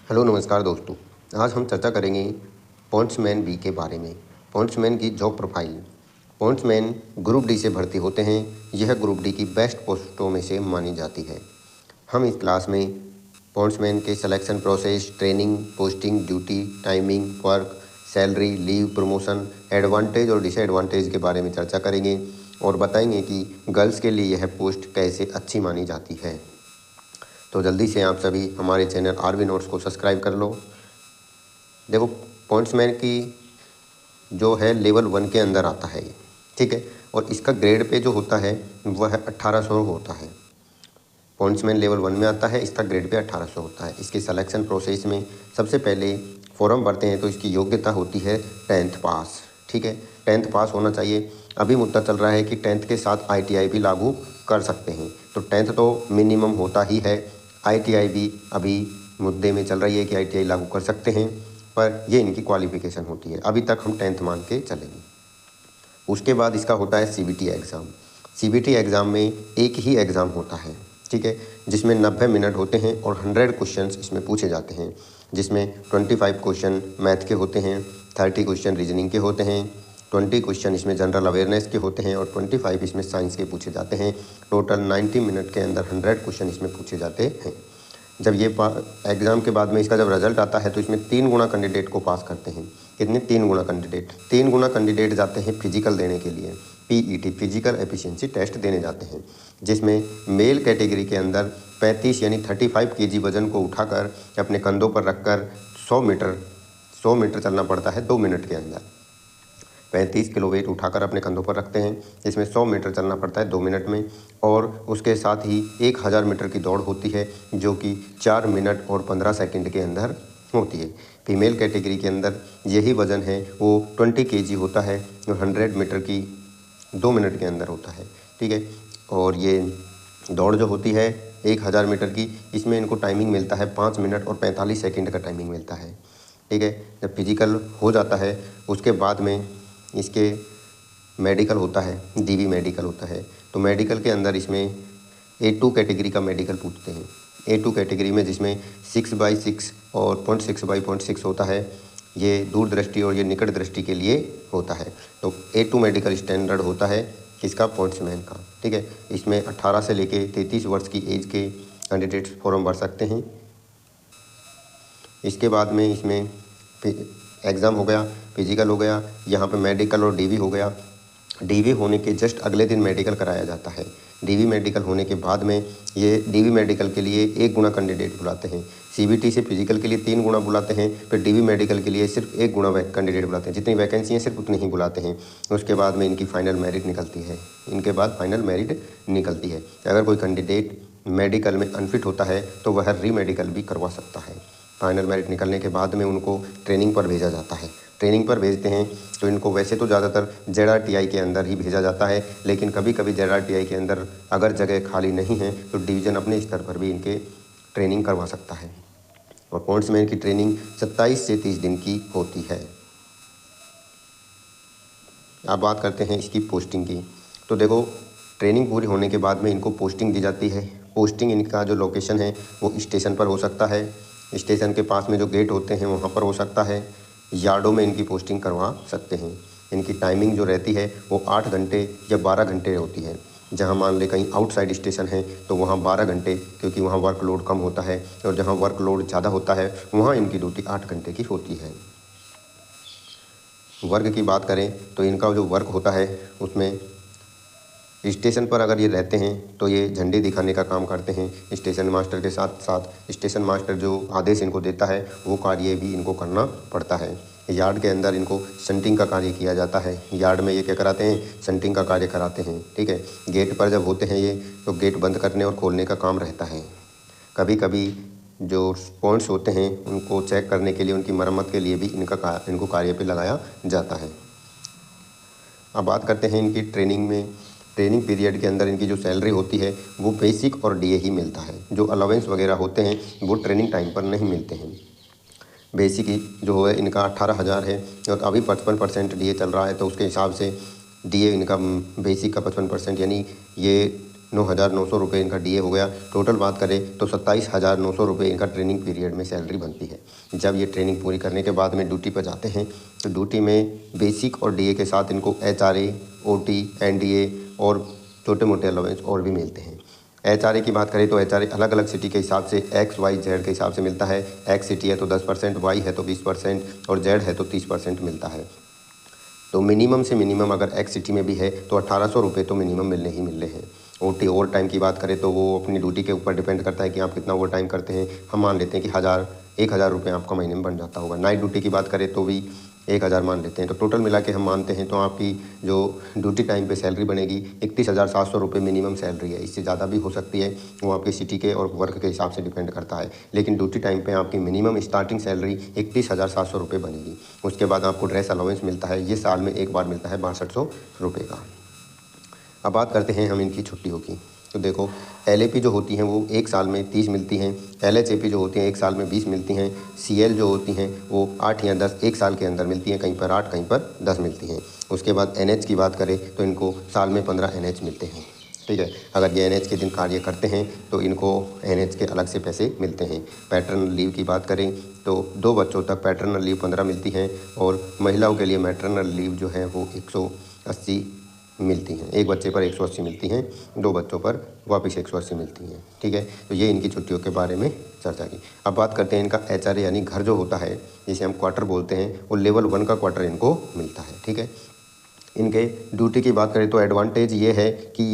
Hello नमस्कार दोस्तों। आज हम चर्चा करेंगे पॉइंट्समैन बी के बारे में। पॉइंट्समैन की job profile. Pointsman group D से भर्ती होते हैं। यह ग्रुप डी की बेस्ट पोस्टों में से मानी जाती है। हम इस क्लास में पॉइंट्समैन के selection process, training, posting, duty, timing, work, salary, leave, promotion, advantage और डिसएडवांटेज के बारे में चर्चा करेंगे और बताएंगे कि गर्ल्स के लिए यह पोस्ट कैसे अच्छी मानी जाती है। तो जल्दी से आप सभी हमारे चैनल आरवी नोट्स को सब्सक्राइब कर लो। देखो, पॉइंट्समैन की जो है लेवल 1 के अंदर आता है ये, ठीक है। और इसका ग्रेड पे जो होता है वह 1800 होता है। पॉइंट्समैन लेवल 1 में आता है, इसका ग्रेड पे 1800 होता है। इसके सिलेक्शन प्रोसेस में सबसे पहले फॉर्म भरते हैं तो इसकी योग्यता होती है 10th पास, ठीक है। 10th पास होना चाहिए। अभी मुद्दा चल रहा है कि 10th के साथ ITI भी लागू कर सकते हैं, तो 10th तो मिनिमम होता ही है। ITI भी अभी मुद्दे में चल रही है कि ITI लागू कर सकते हैं, पर ये इनकी क्वालिफिकेशन होती है। अभी तक हम 10th मान के चलेंगे। उसके बाद इसका होता है CBT एग्ज़ाम। CBT एग्ज़ाम में एक ही एग्ज़ाम होता है, ठीक है, जिसमें 90 मिनट होते हैं और 100 क्वेश्चंस इसमें पूछे जाते हैं, जिसमें 25 क्वेश्चन मैथ के होते हैं, 30 क्वेश्चन रीजनिंग के होते हैं, 20 क्वेश्चन इसमें जनरल अवेयरनेस के होते हैं और 25 इसमें साइंस के पूछे जाते हैं। टोटल 90 मिनट के अंदर 100 क्वेश्चन इसमें पूछे जाते हैं। जब ये एग्ज़ाम के बाद में इसका जब रिजल्ट आता है तो इसमें 3 गुना कैंडिडेट को पास करते हैं। कितने? 3 गुना कैंडिडेट। 3 गुना कैंडिडेट जाते हैं फिजिकल देने के लिए, PET फिजिकल एफिशिएंसी टेस्ट देने जाते हैं, जिसमें मेल कैटेगरी के अंदर 35 यानी 35 kg वज़न को उठाकर अपने कंधों पर रखकर 100 मीटर चलना पड़ता है 2 मिनट के अंदर। 35 किलो वेट उठाकर अपने कंधों पर रखते हैं, जिसमें 100 मीटर चलना पड़ता है 2 मिनट में। और उसके साथ ही 1000 मीटर की दौड़ होती है, जो कि 4 मिनट और 15 सेकंड के अंदर होती है। फीमेल कैटेगरी के अंदर यही वज़न है वो 20 kg होता है और 100 मीटर की 2 मिनट के अंदर होता है, ठीक है। और ये दौड़ जो होती है 1000 मीटर की, इसमें इनको टाइमिंग मिलता है 5 मिनट और 45 सेकंड का टाइमिंग मिलता है, ठीक है। जब फिजिकल हो जाता है उसके बाद में इसके मेडिकल होता है, DV मेडिकल होता है। तो मेडिकल के अंदर इसमें A2 कैटेगरी का मेडिकल पूछते हैं। A2 कैटेगरी में जिसमें 6/6 और 0.6/0.6 होता है, ये दूर दृष्टि और ये निकट दृष्टि के लिए होता है। तो A2 मेडिकल स्टैंडर्ड होता है किसका? पॉइंट्समैन का, ठीक है। इसमें 18 से लेके 33 वर्ष की एज के कैंडिडेट्स फॉर्म भर सकते हैं। इसके बाद में इसमें एग्ज़ाम हो गया, फिजिकल हो गया, यहाँ पे मेडिकल और DV हो गया। DV होने के जस्ट अगले दिन मेडिकल कराया जाता है। DV मेडिकल होने के बाद में ये DV मेडिकल के लिए 1 गुना कैंडिडेट बुलाते हैं। CBT से फिजिकल के लिए 3 गुना बुलाते हैं, फिर DV मेडिकल के लिए सिर्फ 1 गुना कैंडिडेट बुलाते हैं। जितनी वैकेंसी हैं सिर्फ उतनी ही बुलाते हैं। उसके बाद में इनकी फाइनल मेरिट निकलती है। इनके बाद फाइनल मेरिट निकलती है। अगर कोई कैंडिडेट मेडिकल में अनफिट होता है तो वह रीमेडिकल भी करवा सकता है। फाइनल मेरिट निकलने के बाद में उनको ट्रेनिंग पर भेजा जाता है। ट्रेनिंग पर भेजते हैं तो इनको वैसे तो ज़्यादातर ZRTI के अंदर ही भेजा जाता है, लेकिन कभी कभी ZRTI के अंदर अगर जगह खाली नहीं है तो डिवीज़न अपने स्तर पर भी इनके ट्रेनिंग करवा सकता है। और पॉइंट्समैन की ट्रेनिंग 27 से 30 दिन की होती है। अब बात करते हैं इसकी पोस्टिंग की। तो देखो, ट्रेनिंग पूरी होने के बाद में इनको पोस्टिंग दी जाती है। पोस्टिंग इनका जो लोकेशन है वो स्टेशन पर हो सकता है, स्टेशन के पास में जो गेट होते हैं वहाँ पर हो सकता है, यार्डों में इनकी पोस्टिंग करवा सकते हैं। इनकी टाइमिंग जो रहती है वो 8 घंटे या 12 घंटे होती है। जहाँ मान ले कहीं आउटसाइड स्टेशन है तो वहाँ 12 घंटे, क्योंकि वहाँ वर्कलोड कम होता है, और जहाँ वर्कलोड ज़्यादा होता है वहाँ इनकी ड्यूटी 8 घंटे की होती है। वर्क की बात करें तो इनका जो वर्क होता है उसमें स्टेशन पर अगर ये रहते हैं तो ये झंडे दिखाने का काम करते हैं स्टेशन मास्टर के साथ साथ। स्टेशन मास्टर जो आदेश इनको देता है वो कार्य भी इनको करना पड़ता है। यार्ड के अंदर इनको शंटिंग का कार्य किया जाता है। यार्ड में ये क्या कराते हैं? शंटिंग का कार्य कराते हैं, ठीक है। गेट पर जब होते हैं ये तो गेट बंद करने और खोलने का काम रहता है। कभी कभी जो पॉइंट्स होते हैं उनको चेक करने के लिए, उनकी मरम्मत के लिए भी इनको कार्य पे लगाया जाता है। अब बात करते हैं इनकी ट्रेनिंग में। ट्रेनिंग पीरियड के अंदर इनकी जो सैलरी होती है वो बेसिक और DA ही मिलता है। जो अलाउंस वगैरह होते हैं वो ट्रेनिंग टाइम पर नहीं मिलते हैं। बेसिक जो है इनका 18,000 है, और अभी 55% DA चल रहा है, तो उसके हिसाब से DA इनका बेसिक का 55%, यानी ये 9,900 रुपये इनका DA हो गया। टोटल बात करें तो 27,900 रुपये इनका ट्रेनिंग पीरियड में सैलरी बनती है। जब ये ट्रेनिंग पूरी करने के बाद में ड्यूटी पर जाते हैं तो ड्यूटी में बेसिक और DA के साथ इनको HRA, OT, NDA और छोटे मोटे अलाउंस और भी मिलते हैं। HRA की बात करें तो HRA अलग अलग सिटी के हिसाब से X, Y, Z के हिसाब से मिलता है। X सिटी है तो 10%, Y है तो 20% और Z है तो 30% मिलता है। तो मिनिमम से मिनिमम अगर X सिटी में भी है तो 1,800 रुपये तो मिनिमम मिलने ही मिलने हैं। OT ओवर टाइम की बात करें तो वो अपनी ड्यूटी के ऊपर डिपेंड करता है कि आप कितना ओवर टाइम करते हैं। हम मान लेते हैं कि 1,000 रुपये आपका महीने में बन जाता होगा। नाइट ड्यूटी की बात करें तो भी 1,000 मान लेते हैं। तो टोटल मिला के हम मानते हैं तो आपकी जो ड्यूटी टाइम पे सैलरी बनेगी 31,700 रुपये मिनिमम सैलरी है। इससे ज़्यादा भी हो सकती है, वो आपकी सिटी के और वर्क के हिसाब से डिपेंड करता है। लेकिन ड्यूटी टाइम पे आपकी मिनिमम स्टार्टिंग सैलरी 31,700 रुपये बनेगी। उसके बाद आपको ड्रेस अलाउंस मिलता है, ये साल में एक बार मिलता है 6200 रुपये का। अब बात करते हैं हम इनकी छुट्टियों की। तो देखो LAP जो होती हैं वो एक साल में 30 मिलती हैं। LHAP जो होती हैं एक साल में 20 मिलती हैं। CL जो होती हैं वो 8 या 10 एक साल के अंदर मिलती हैं, कहीं पर 8 कहीं पर 10 मिलती हैं। उसके बाद NH की बात करें तो इनको साल में 15 NH मिलते हैं। ठीक है, अगर ये NH के दिन कार्य करते हैं तो इनको NH के अलग से पैसे मिलते हैं। पैटर्नल लीव की बात करें तो 2 बच्चों तक पैटर्नल लीव 15 मिलती हैं और महिलाओं के लिए मैटरनल लीव जो है वो 180 मिलती हैं। एक बच्चे पर 180 मिलती हैं, 2 बच्चों पर वापस 180 मिलती हैं। ठीक है, तो ये इनकी छुट्टियों के बारे में चर्चा की। अब बात करते हैं इनका HRA यानी घर जो होता है, जिसे हम क्वार्टर बोलते हैं, वो लेवल 1 का क्वार्टर इनको मिलता है। ठीक है, इनके ड्यूटी की बात करें तो एडवांटेज ये है कि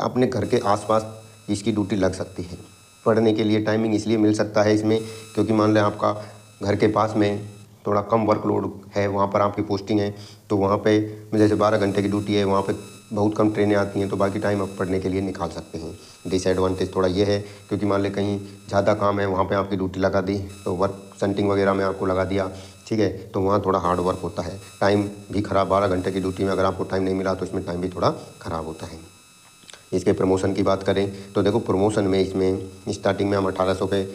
अपने घर के आसपास इसकी ड्यूटी लग सकती है। पढ़ने के लिए टाइमिंग इसलिए मिल सकता है इसमें क्योंकि मान लें आपका घर के पास में थोड़ा कम वर्कलोड है, वहाँ पर आपकी पोस्टिंग है, तो वहाँ पे जैसे 12 घंटे की ड्यूटी है, वहाँ पे बहुत कम ट्रेनें आती हैं, तो बाकी टाइम आप पढ़ने के लिए निकाल सकते हैं। डिसएडवांटेज थोड़ा ये है क्योंकि मान लें कहीं ज़्यादा काम है, वहाँ पे आपकी ड्यूटी लगा दी तो वर्क सेंटिंग वगैरह में आपको लगा दिया, ठीक है, तो वहाँ थोड़ा हार्ड वर्क होता है। टाइम भी ख़राब, 12 घंटे की ड्यूटी में अगर आपको टाइम नहीं मिला तो इसमें टाइम भी थोड़ा ख़राब होता है। इसके प्रमोशन की बात करें तो देखो प्रमोशन में इसमें स्टार्टिंग में हम 1,800 पे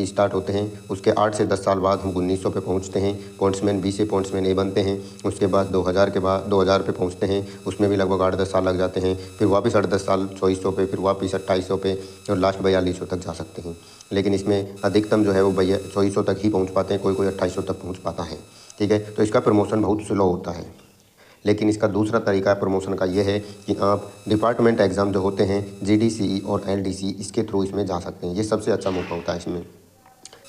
स्टार्ट होते हैं। उसके 8 से 10 साल बाद हम 1,900 पे पहुंचते हैं। पॉइंट्समैन B से पॉइंट्समैन A बनते हैं। उसके बाद 2000 के बाद 2000 पे पहुंचते हैं, उसमें भी लगभग 8-10 साल लग जाते हैं। फिर वापस 8-10 साल 2400 पे, फिर वापस 2800 पे और लास्ट 4200 तक जा सकते हैं। लेकिन इसमें अधिकतम जो है वो 2400 तक ही पहुँच पाते हैं, कोई 2800 तक पहुँच पाता है। ठीक है, तो इसका प्रमोशन बहुत स्लो होता है। लेकिन इसका दूसरा तरीका प्रमोशन का ये है कि आप डिपार्टमेंट एग्ज़ाम जो होते हैं GDCE और LDC, इसके थ्रू इसमें जा सकते हैं। ये सबसे अच्छा मौका होता है इसमें।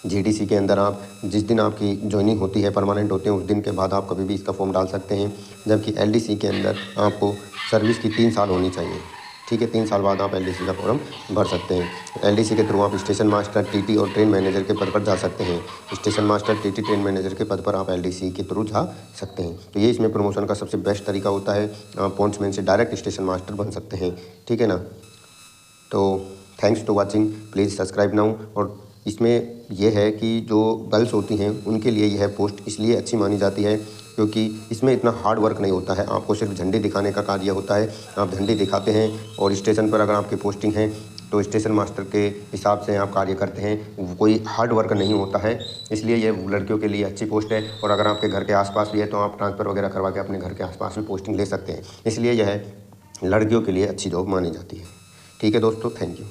GDC के अंदर आप जिस दिन आपकी ज्वाइनिंग होती है, परमानेंट होते हैं, उस दिन के बाद आप कभी भी इसका फॉर्म डाल सकते हैं। जबकि LDC के अंदर आपको सर्विस की 3 साल होनी चाहिए। ठीक है, 3 साल बाद आप LDC का फॉर्म भर सकते हैं। LDC के थ्रू आप स्टेशन मास्टर, TT और ट्रेन मैनेजर के पद पर जा सकते हैं। Station master, TT, train manager के पद पर आप LDC के थ्रू जा सकते हैं। तो ये इसमें प्रमोशन का सबसे बेस्ट तरीका होता है। आप पॉइंट्समैन से डायरेक्ट स्टेशन मास्टर बन सकते हैं। ठीक है ना, तो thanks to watching, please subscribe now. और इसमें यह है कि जो गर्ल्स होती हैं उनके लिए यह पोस्ट इसलिए अच्छी मानी जाती है क्योंकि इसमें इतना हार्ड वर्क नहीं होता है। आपको सिर्फ झंडे दिखाने का कार्य होता है। आप झंडे दिखाते हैं और स्टेशन पर अगर आपकी पोस्टिंग है तो स्टेशन मास्टर के हिसाब से आप कार्य करते हैं। कोई हार्ड वर्क नहीं होता है, इसलिए ये लड़कियों के लिए अच्छी पोस्ट है। और अगर आपके घर के आसपास भी है तो आप ट्रांसफ़र वगैरह करवा के अपने घर के आसपास भी पोस्टिंग ले सकते हैं। इसलिए यह लड़कियों के लिए अच्छी जॉब मानी जाती है। ठीक है दोस्तों, थैंक यू।